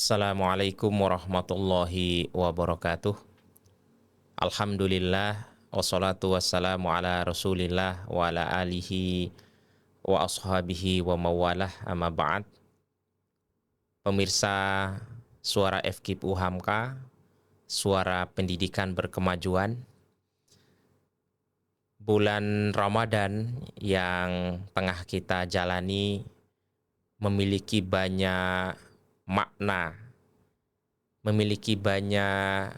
Assalamualaikum warahmatullahi wabarakatuh. Alhamdulillah wassalatu wassalamu ala Rasulillah wa ala alihi wa ashabihi wa mawalah amma ba'd. Pemirsa Suara FKIP UHAMKA, Suara Pendidikan Berkemajuan. Bulan Ramadan yang tengah kita jalani memiliki banyak makna, memiliki banyak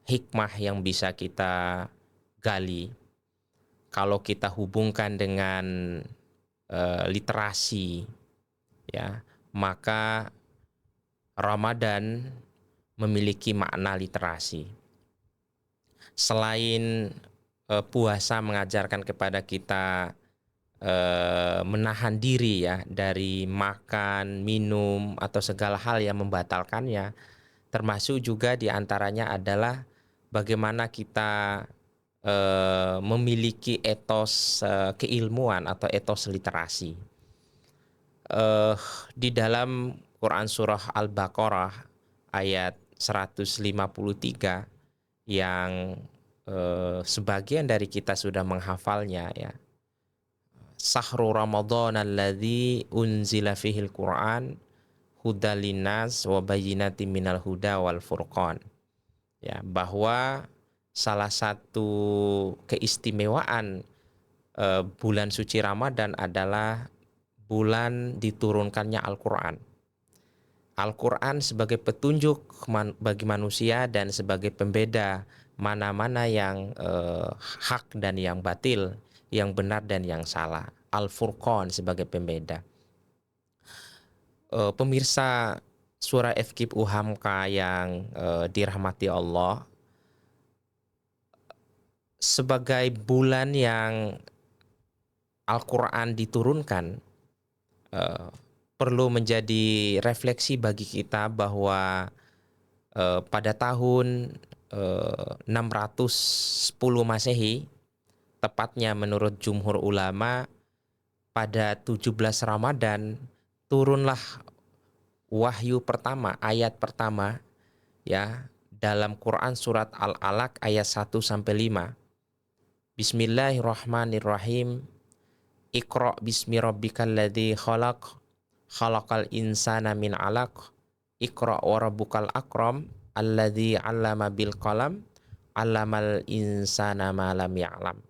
hikmah yang bisa kita gali kalau kita hubungkan dengan literasi, ya, maka Ramadan memiliki makna literasi. Selain puasa mengajarkan kepada kita menahan diri ya dari makan, minum atau segala hal yang membatalkannya, termasuk juga diantaranya adalah bagaimana kita memiliki etos keilmuan atau etos literasi. Di dalam Quran Surah Al-Baqarah ayat 153 yang sebagian dari kita sudah menghafalnya, ya. Sahru Ramadhan alladzi unzila fihil Quran hudal linnas wa bayyinatin minal huda wal furqan. Ya, bahwa salah satu keistimewaan bulan suci Ramadan adalah bulan diturunkannya Al-Quran. Al-Quran sebagai petunjuk bagi manusia dan sebagai pembeda mana-mana yang hak dan yang batil, yang benar dan yang salah. Al-Furqan sebagai pembeda. Pemirsa Surah FKIP UHAMKA yang dirahmati Allah, sebagai bulan yang Al-Quran diturunkan, perlu menjadi refleksi bagi kita bahwa pada tahun 610 Masehi, tepatnya menurut jumhur ulama, pada 17 Ramadan turunlah wahyu pertama, ayat pertama, ya, dalam Quran surat Al-Alaq ayat 1 sampai 5. Bismillahirrahmanirrahim. Iqra bismi rabbikal ladzi khalaq, khalaqal insana min 'alaq, Iqra wa rabbukal akram, alladzi 'allama bil qalam, 'allamal insana ma lam ya'lam.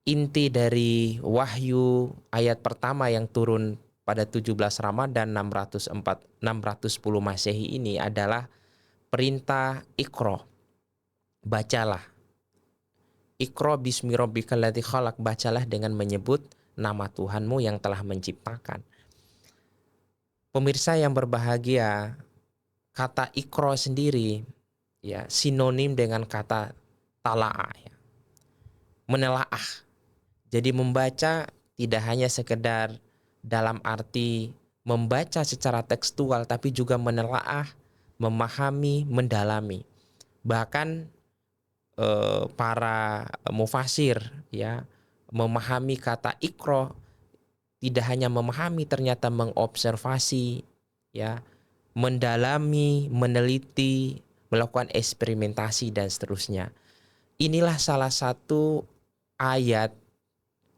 Inti dari wahyu ayat pertama yang turun pada 17 Ramadan 610 Masehi ini adalah perintah Iqra, bacalah. Iqra bismi rabbikal ladzi khalaq, bacalah dengan menyebut nama Tuhanmu yang telah menciptakan. Pemirsa yang berbahagia, kata Iqra sendiri, ya, sinonim dengan kata tala'ah, ya, menelaah. Jadi membaca tidak hanya sekedar dalam arti membaca secara tekstual, tapi juga menelaah, memahami, mendalami. Bahkan para mufasir, ya, memahami kata Iqra tidak hanya memahami, ternyata mengobservasi, ya, mendalami, meneliti, melakukan eksperimentasi dan seterusnya. Inilah salah satu ayat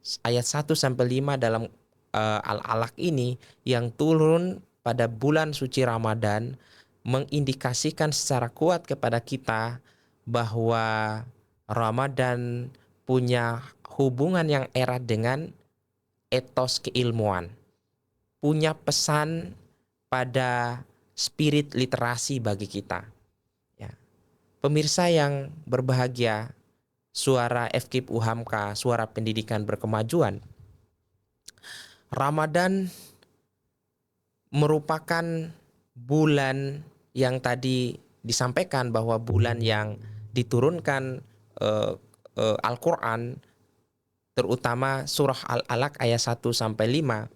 1 sampai 5 dalam Al-Alaq ini yang turun pada bulan suci Ramadan, mengindikasikan secara kuat kepada kita bahwa Ramadan punya hubungan yang erat dengan etos keilmuan, punya pesan pada spirit literasi bagi kita, ya. Pemirsa yang berbahagia, Suara FKIP UHAMKA, Suara Pendidikan Berkemajuan, Ramadan merupakan bulan yang tadi disampaikan bahwa bulan yang diturunkan Al-Quran, terutama surah Al-Alaq ayat 1 sampai 5.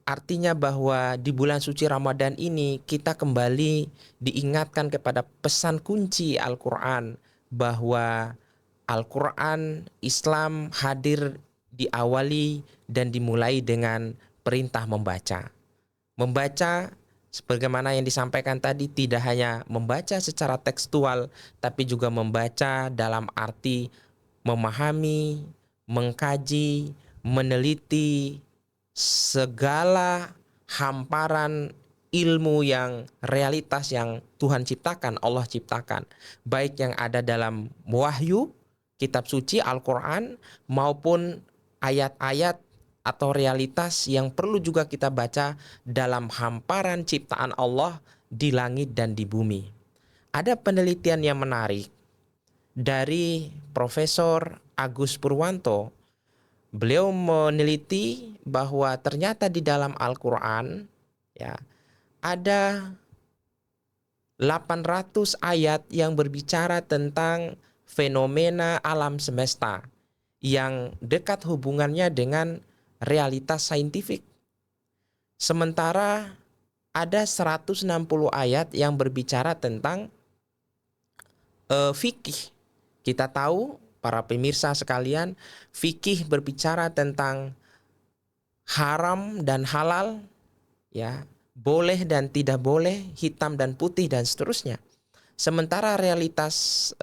Artinya bahwa di bulan suci Ramadan ini kita kembali diingatkan kepada pesan kunci Al-Quran, bahwa Al-Quran Islam hadir diawali dan dimulai dengan perintah membaca. Membaca Sebagaimana yang disampaikan tadi, tidak hanya membaca secara tekstual, tapi juga membaca dalam arti memahami, mengkaji, meneliti segala hamparan ilmu yang realitas yang Tuhan ciptakan, Allah ciptakan, baik yang ada dalam wahyu, kitab suci Al-Quran, maupun ayat-ayat atau realitas yang perlu juga kita baca dalam hamparan ciptaan Allah di langit dan di bumi. Ada penelitian yang menarik dari Profesor Agus Purwanto. Beliau meneliti bahwa ternyata di dalam Al-Quran ya ada 800 ayat yang berbicara tentang fenomena alam semesta yang dekat hubungannya dengan realitas saintifik. Sementara ada 160 ayat yang berbicara tentang fikih. Kita tahu, para pemirsa sekalian, fikih berbicara tentang haram dan halal, ya, boleh dan tidak boleh, hitam dan putih dan seterusnya. Sementara realitas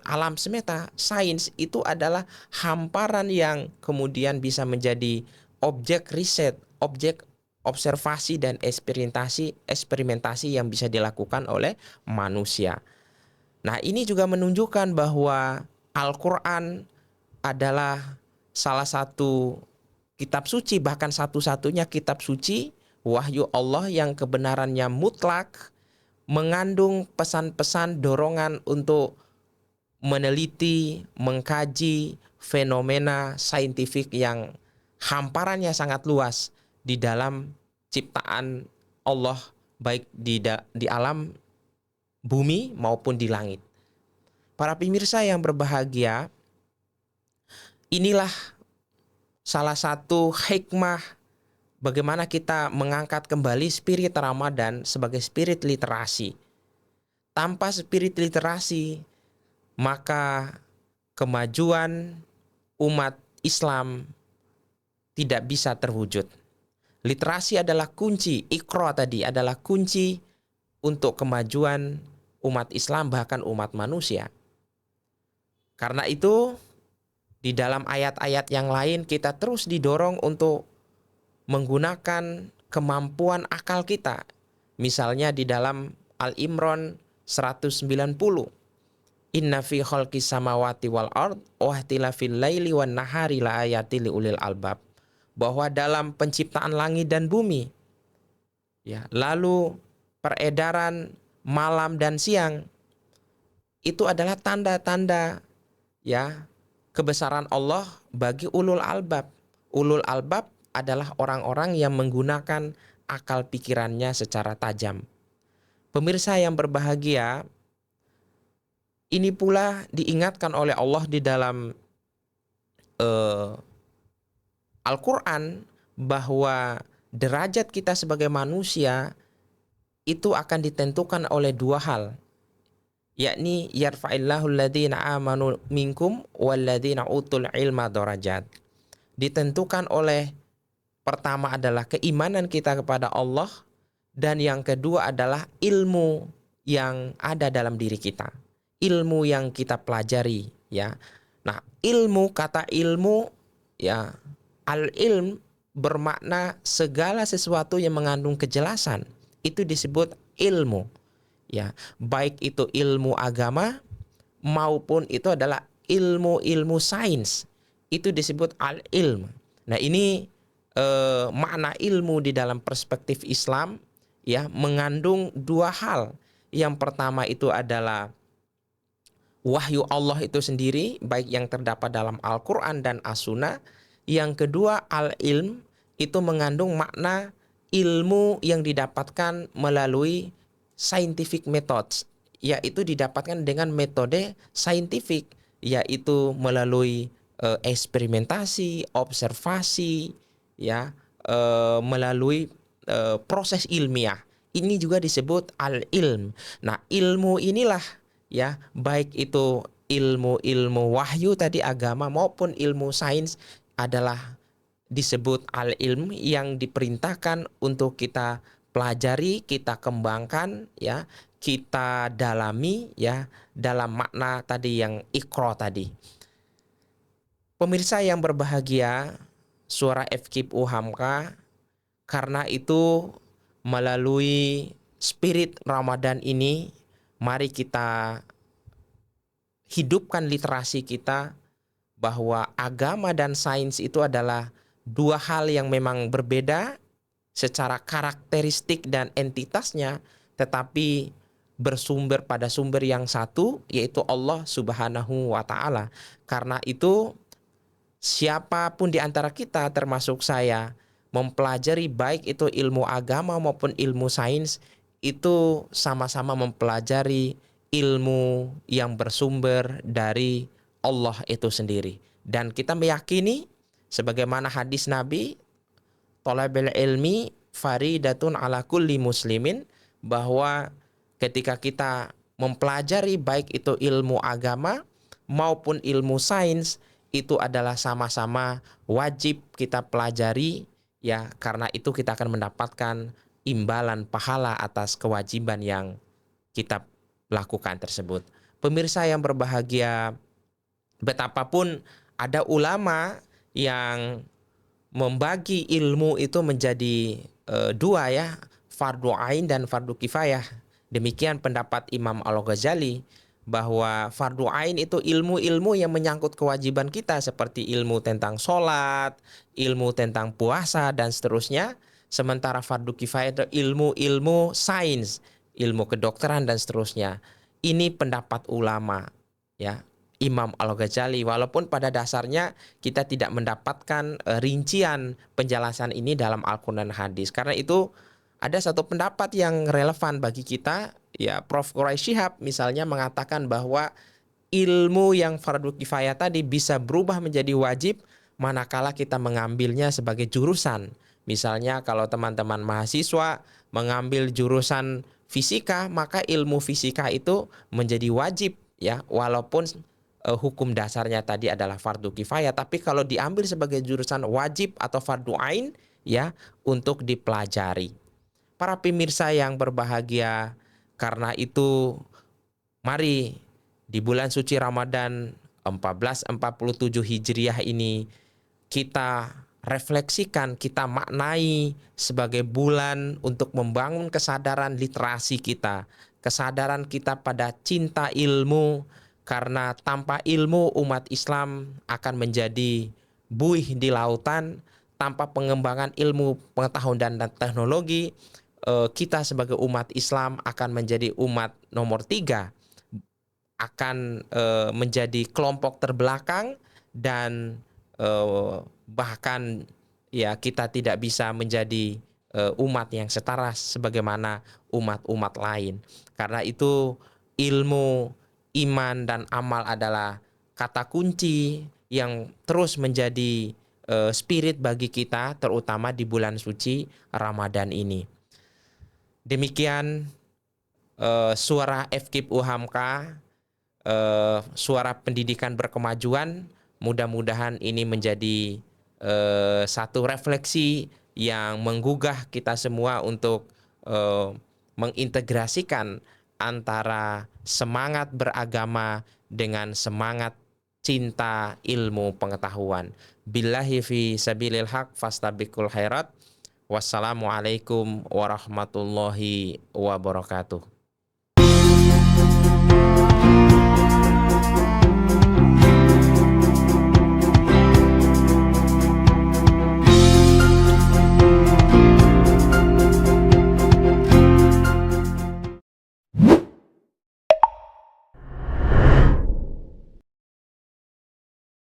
alam semesta, sains itu adalah hamparan yang kemudian bisa menjadi objek riset, objek observasi dan eksperimentasi yang bisa dilakukan oleh manusia. Nah, ini juga menunjukkan bahwa Al-Quran adalah salah satu kitab suci, bahkan satu-satunya kitab suci wahyu Allah yang kebenarannya mutlak, mengandung pesan-pesan dorongan untuk meneliti, mengkaji fenomena saintifik yang hamparannya sangat luas di dalam ciptaan Allah, baik di alam bumi maupun di langit. Para pemirsa yang berbahagia, inilah salah satu hikmah bagaimana kita mengangkat kembali spirit Ramadan sebagai spirit literasi. Tanpa spirit literasi, maka kemajuan umat Islam tidak bisa terwujud. Literasi adalah kunci, Iqra tadi adalah kunci untuk kemajuan umat Islam, bahkan umat manusia. Karena itu, di dalam ayat-ayat yang lain kita terus didorong untuk menggunakan kemampuan akal kita. Misalnya di dalam Al-Imran 190. Inna fi khalqis samawati wal ard wa ihtilafil laili wan nahari la ayatil liulil albab. Bahwa dalam penciptaan langit dan bumi, ya, lalu peredaran malam dan siang, itu adalah tanda-tanda, ya, kebesaran Allah bagi ulul albab. Ulul albab adalah orang-orang yang menggunakan akal pikirannya secara tajam. Pemirsa yang berbahagia, ini pula diingatkan oleh Allah di dalam Al-Quran bahwa derajat kita sebagai manusia itu akan ditentukan oleh dua hal, yakni yarfa'illahu alladhina amanu minkum walladhina utul ilma darajat. Ditentukan oleh, pertama adalah keimanan kita kepada Allah, dan yang kedua adalah ilmu yang ada dalam diri kita, ilmu yang kita pelajari, ya. Nah, ilmu, kata ilmu, ya, al-ilm bermakna segala sesuatu yang mengandung kejelasan, itu disebut ilmu, ya, baik itu ilmu agama maupun itu adalah ilmu-ilmu sains, itu disebut al-ilm. Nah, ini makna ilmu di dalam perspektif Islam, ya, mengandung dua hal. Yang pertama itu adalah wahyu Allah itu sendiri, baik yang terdapat dalam Al-Quran dan As-Sunnah. Yang kedua, al-ilm itu mengandung makna ilmu yang didapatkan melalui scientific methods, yaitu didapatkan dengan metode saintifik, yaitu melalui eksperimentasi, observasi, ya, melalui proses ilmiah. Ini juga disebut al-ilm. Nah, ilmu inilah, ya, baik itu ilmu-ilmu wahyu tadi agama maupun ilmu sains, adalah disebut al-ilm yang diperintahkan untuk kita pelajari, kita kembangkan ya, kita dalami ya dalam makna tadi yang Iqra tadi. Pemirsa yang berbahagia, suara FKIP Hamka, karena itu melalui spirit Ramadan ini, mari kita hidupkan literasi kita bahwa agama dan sains itu adalah dua hal yang memang berbeda secara karakteristik dan entitasnya, tetapi bersumber pada sumber yang satu, yaitu Allah Subhanahu wa Ta'ala. Karena itu, siapapun di antara kita, termasuk saya, mempelajari baik itu ilmu agama maupun ilmu sains, itu sama-sama mempelajari ilmu yang bersumber dari Allah itu sendiri. Dan kita meyakini sebagaimana hadis Nabi, thalabul ilmi faridatun ala kulli muslimin, bahwa ketika kita mempelajari baik itu ilmu agama maupun ilmu sains, itu adalah sama-sama wajib kita pelajari ya, karena itu kita akan mendapatkan imbalan pahala atas kewajiban yang kita lakukan tersebut. Pemirsa yang berbahagia, betapapun ada ulama yang membagi ilmu itu menjadi dua ya, fardu ain dan fardu kifayah. Demikian pendapat Imam Al-Ghazali, bahwa fardu ain itu ilmu-ilmu yang menyangkut kewajiban kita seperti ilmu tentang sholat, ilmu tentang puasa dan seterusnya. Sementara fardu kifayah itu ilmu-ilmu sains, ilmu kedokteran dan seterusnya. Ini pendapat ulama ya, Imam Al-Ghazali, walaupun pada dasarnya kita tidak mendapatkan rincian penjelasan ini dalam Al-Quran dan hadis. Karena itu ada satu pendapat yang relevan bagi kita ya, Prof. Quraish Shihab misalnya mengatakan bahwa ilmu yang fardu kifayah tadi bisa berubah menjadi wajib manakala kita mengambilnya sebagai jurusan. Misalnya kalau teman-teman mahasiswa mengambil jurusan fisika, maka ilmu fisika itu menjadi wajib ya, walaupun hukum dasarnya tadi adalah fardu kifayah, tapi kalau diambil sebagai jurusan wajib atau fardu ain ya, untuk dipelajari. Para pemirsa yang berbahagia, karena itu mari di bulan suci Ramadan 1447 Hijriah ini kita refleksikan, kita maknai sebagai bulan untuk membangun kesadaran literasi kita, kesadaran kita pada cinta ilmu, karena tanpa ilmu umat Islam akan menjadi buih di lautan. Tanpa pengembangan ilmu pengetahuan dan teknologi, kita sebagai umat Islam akan menjadi umat nomor 3, akan menjadi kelompok terbelakang, dan bahkan ya kita tidak bisa menjadi umat yang setara sebagaimana umat-umat lain. Karena itu ilmu, iman, dan amal adalah kata kunci yang terus menjadi spirit bagi kita, terutama di bulan suci Ramadan ini. Demikian suara FKIP Hamka, suara pendidikan berkemajuan. Mudah-mudahan ini menjadi satu refleksi yang menggugah kita semua untuk mengintegrasikan antara semangat beragama dengan semangat cinta ilmu pengetahuan. Billahi fi sabilil haq fastabiqul khairat. Wassalamualaikum warahmatullahi wabarakatuh.